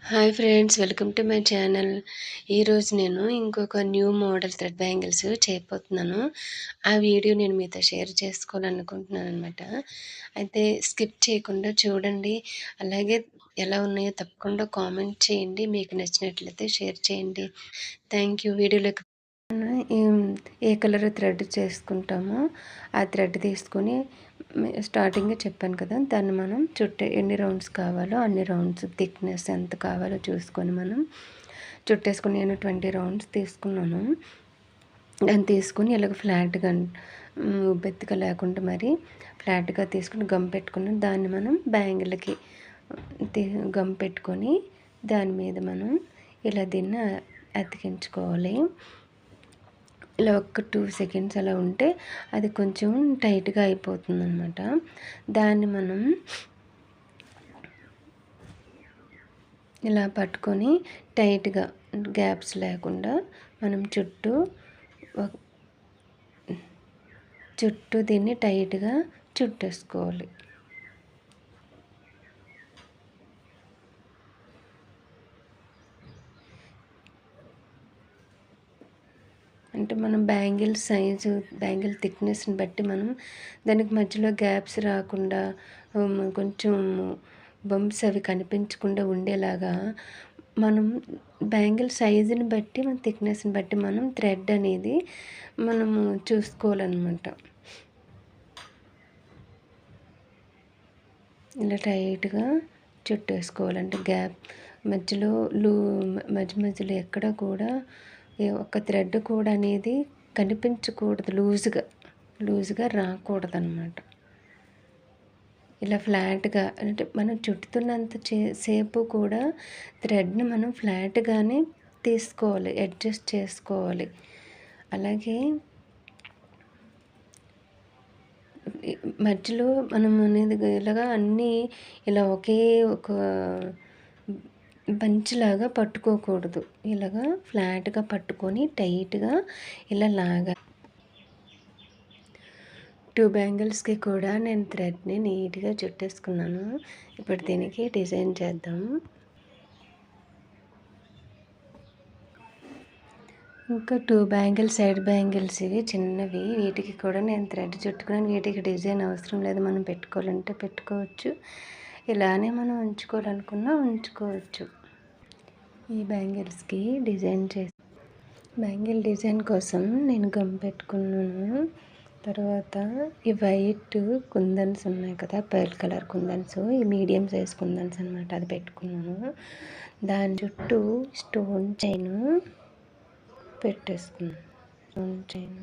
Hi friends, welcome to my channel. ఈరోజు నేను ఇంకొక న్యూ మోడల్ థ్రెడ్ బ్యాంగిల్స్ చేయబోతున్నాను. ఆ వీడియో నేను మీతో షేర్ చేసుకోవాలనుకుంటున్నాను అనమాట. అయితే స్కిప్ చేయకుండా చూడండి. అలాగే ఎలా ఉన్నాయో తప్పకుండా కామెంట్ చేయండి. మీకు నచ్చినట్లయితే షేర్ చేయండి. Thank you. వీడియోలోకి ఏ కలర్ థ్రెడ్ చేసుకుంటామో ఆ థ్రెడ్ తీసుకొని స్టార్టింగ్గా చెప్పాను కదా, దాన్ని మనం చుట్టే ఎన్ని రౌండ్స్ కావాలో అన్ని రౌండ్స్ థిక్నెస్ ఎంత కావాలో చూసుకొని మనం చుట్టేసుకొని, నేను 20 రౌండ్స్ తీసుకున్నాను. దాన్ని తీసుకుని ఇలాగ ఫ్లాట్గా ఉబ్బెత్తిగా లేకుండా మరి ఫ్లాట్గా తీసుకుని గమ్ పెట్టుకుని దాన్ని మనం బ్యాంగిల్కి గమ్ పెట్టుకొని దాని మీద మనం ఇలా దీన్ని అతికించుకోవాలి. ఇలా ఒక 2 సెకండ్స్ అలా ఉంటే అది కొంచెం టైట్గా అయిపోతుంది అనమాట. దాన్ని మనం ఇలా పట్టుకొని టైట్గా గ్యాప్స్ లేకుండా మనం చుట్టూ దీన్ని టైట్గా చుట్టేసుకోవాలి. అంటే మనం బ్యాంగిల్ సైజు, బ్యాంగిల్ థిక్నెస్ని బట్టి మనం దానికి మధ్యలో గ్యాప్స్ రాకుండా కొంచెం బంప్స్ అవి కనిపించకుండా ఉండేలాగా మనం బ్యాంగిల్ సైజుని బట్టి, మన థిక్నెస్ని బట్టి మనం థ్రెడ్ అనేది మనము చూసుకోవాలన్నమాట. ఇలా టైట్గా చుట్టేసుకోవాలంటే గ్యాప్ మధ్యలో మధ్యలో ఎక్కడ కూడా ఒక థ్రెడ్ కూడా అనేది కనిపించకూడదు, లూజ్గా రాకూడదు అనమాట. ఇలా ఫ్లాట్గా అంటే మనం చుట్టుతున్నంత సేపు కూడా థ్రెడ్ని మనం ఫ్లాట్గానే తీసుకోవాలి, అడ్జస్ట్ చేసుకోవాలి. అలాగే మధ్యలో మనం అనేది ఇలాగా అన్నీ ఇలా ఒకే ఒక బంచ్లాగా పట్టుకోకూడదు. ఇలాగా ఫ్లాట్గా పట్టుకొని టైట్గా ఇలా లాగా 2 బ్యాంగిల్స్కి కూడా నేను థ్రెడ్ని నీట్గా చుట్టేసుకున్నాను. ఇప్పుడు దీనికి డిజైన్ చేద్దాం. ఇంకా 2 బ్యాంగిల్స్, సైడ్ బ్యాంగిల్స్ ఇవి చిన్నవి, వీటికి కూడా నేను థ్రెడ్ చుట్టుకున్నాను. వీటికి డిజైన్ అవసరం లేదు, మనం పెట్టుకోవాలంటే పెట్టుకోవచ్చు, ఇలానే మనం ఉంచుకోవాలనుకున్నా ఉంచుకోవచ్చు. ఈ బ్యాంగిల్స్కి బ్యాంగిల్ డిజైన్ కోసం నేను గమ్ పెట్టుకున్నాను. తర్వాత ఈ వైట్ కుందన్స్ ఉన్నాయి కదా, పర్ల్ కలర్ కుందన్స్, ఈ మీడియం సైజ్ కుందన్స్ అనమాట, అది పెట్టుకున్నాను. దాని చుట్టూ స్టోన్ చైన్ పెట్టేసుకున్నాను. స్టోన్ చైన్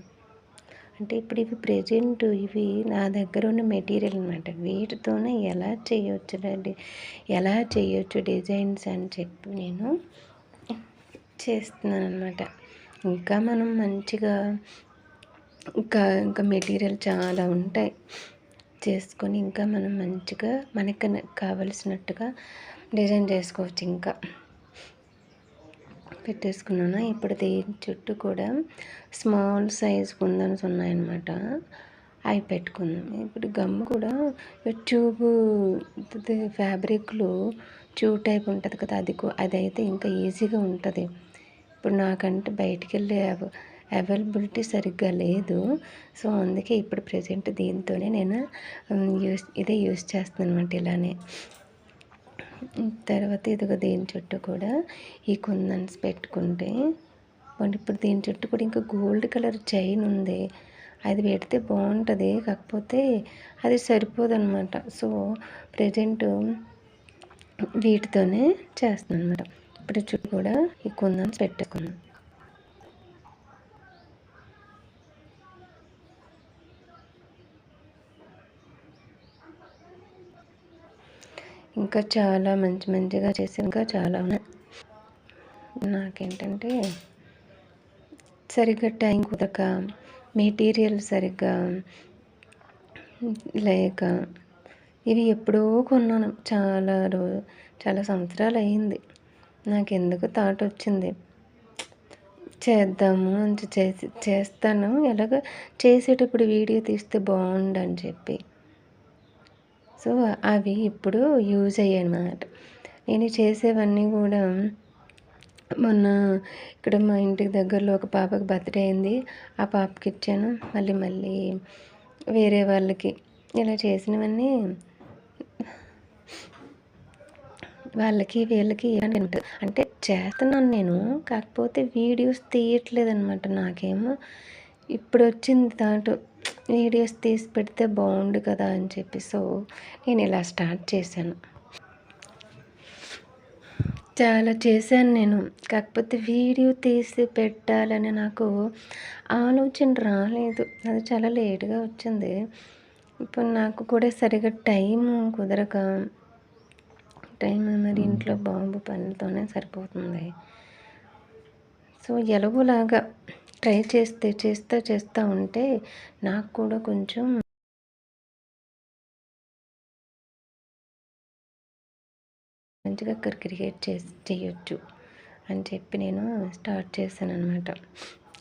అంటే ఇప్పుడు ఇవి ప్రెజెంట్ ఇవి నా దగ్గర ఉన్న మెటీరియల్ అనమాట. వీటితోనే ఎలా చేయొచ్చు డిజైన్స్ అని చెప్పి నేను చేస్తున్నాను అనమాట. ఇంకా మనం మంచిగా ఇంకా మెటీరియల్ చాలా ఉంటాయి చేసుకొని, ఇంకా మనం మంచిగా మనకు కావలసినట్టుగా డిజైన్ చేసుకోవచ్చు. ఇంకా పెట్టేసుకున్నాను. ఇప్పుడు దీని చుట్టూ కూడా స్మాల్ సైజ్ కుందన్స్ ఉన్నాయన్నమాట, అవి పెట్టుకుందాం. ఇప్పుడు గమ్ కూడా ట్యూబ్ ఫ్యాబ్రిక్లో ట్యూబ్ టైప్ ఉంటుంది కదా, అదైతే ఇంకా ఈజీగా ఉంటుంది. ఇప్పుడు నాకంటే బయటికి వెళ్ళే అవైలబిలిటీ సరిగ్గా లేదు, సో అందుకే ఇప్పుడు ప్రజెంట్ దీంతోనే నేను ఇదే యూస్ చేస్తున్నాను అనమాట. ఇలానే తర్వాత ఇదిగో దీని చుట్టూ కూడా ఈ కుందన్స్ పెట్టుకుంటే, ఇప్పుడు దీని చుట్టూ కూడా ఇంకా గోల్డ్ కలర్ చైన్ ఉంది, అది పెడితే బాగుంటుంది, కాకపోతే అది సరిపోదన్నమాట. సో ప్రజెంట్ వీటితోనే చేస్తున్నాను అనమాట. ఇప్పుడు చుట్టూ కూడా ఈ కుందన్స్ పెట్టుకున్నాను. ఇంకా చాలా మంచిగా చేసి ఇంకా చాలా ఉన్నాయి. నాకేంటంటే సరిగ్గా టైం కుదరక, మెటీరియల్ సరిగ్గా లేక, ఇవి ఎప్పుడో కొన్నాను, చాలా సంవత్సరాలు అయ్యింది. నాకు ఎందుకు థాట్ వచ్చింది చేద్దాము అని చేస్తాను, ఎలాగ చేసేటప్పుడు వీడియో తీస్తే బాగుండు అని చెప్పి. సో అవి ఇప్పుడు యూజ్ అయ్యాయి అన్నమాట. నేను చేసేవన్నీ కూడా మొన్న ఇక్కడ మా ఇంటికి దగ్గరలో ఒక పాపకి బర్త్డే అయింది. ఆ పాపకి ఇచ్చాను. మళ్ళీ వేరే వాళ్ళకి ఇలా చేసినవన్నీ వాళ్ళకి వీళ్ళకి అంటే చేస్తున్నాను నేను. కాకపోతే వీడియోస్ తీయట్లేదనమాట. నాకేమో ఇప్పుడు వచ్చింది థాట్ వీడియోస్ తీసి పెడితే బాగుండు కదా అని చెప్పి. సో నేను ఇలా స్టార్ట్ చేశాను. చాలా చేశాను నేను. కాకపోతే వీడియో తీసి పెట్టాలని నాకు ఆలోచన రాలేదు. అది చాలా లేట్గా వచ్చింది. ఇప్పుడు నాకు కూడా సరిగ్గా కుదరక మరి ఇంట్లో బాబు పనులతోనే సరిపోతుంది. సో ఎలాగోలాగా ట్రై చేస్తూ ఉంటే నాకు కూడా కొంచెం మంచిగా క్రియేట్ చేయొచ్చు అని చెప్పి నేను స్టార్ట్ చేశాను అనమాట.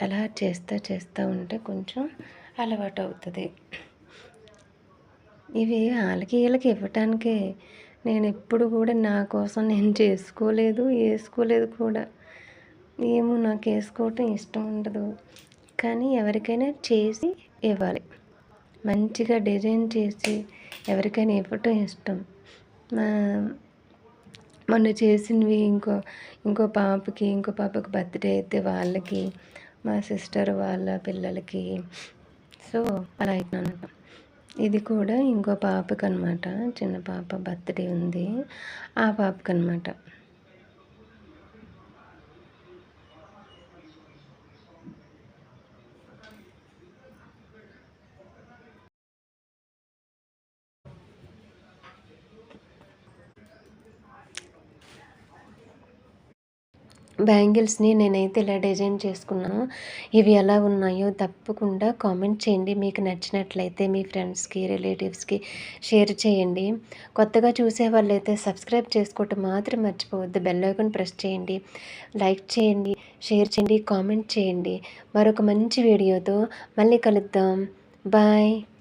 అలా చేస్తూ ఉంటే కొంచెం అలవాటు అవుతుంది. ఇవి వాళ్ళకి వీళ్ళకి ఇవ్వటానికే. నేను ఎప్పుడు కూడా నా కోసం నేను వేసుకోలేదు కూడా. ఏమో నాకు వేసుకోవటం ఇష్టం ఉండదు. కానీ ఎవరికైనా చేసి ఇవ్వాలి. మంచిగా డిజైన్ చేసి ఎవరికైనా ఇవ్వటం ఇష్టం. మొన్న చేసినవి ఇంకో పాపకి బర్త్డే అయితే వాళ్ళకి, మా సిస్టర్ వాళ్ళ పిల్లలకి. సో అలా అయిపోయాను. ఇది కూడా ఇంకో పాపకి అనమాట. చిన్న పాప బర్త్డే ఉంది. ఆ పాపకి అనమాట. బ్యాంగిల్స్ని నేనైతే ఇలా డిజైన్ చేసుకున్నాను. ఇవి ఎలా ఉన్నాయో తప్పకుండా కామెంట్ చేయండి. మీకు నచ్చినట్లయితే మీ ఫ్రెండ్స్కి, రిలేటివ్స్కి షేర్ చేయండి. కొత్తగా చూసే వాళ్ళైతే సబ్స్క్రైబ్ చేసుకోవటం మాత్రం మర్చిపోవద్దు. బెల్ ఐకాన్ ప్రెస్ చేయండి, లైక్ చేయండి, షేర్ చేయండి, కామెంట్ చేయండి. మరొక మంచి వీడియోతో మళ్ళీ కలుద్దాం. బాయ్.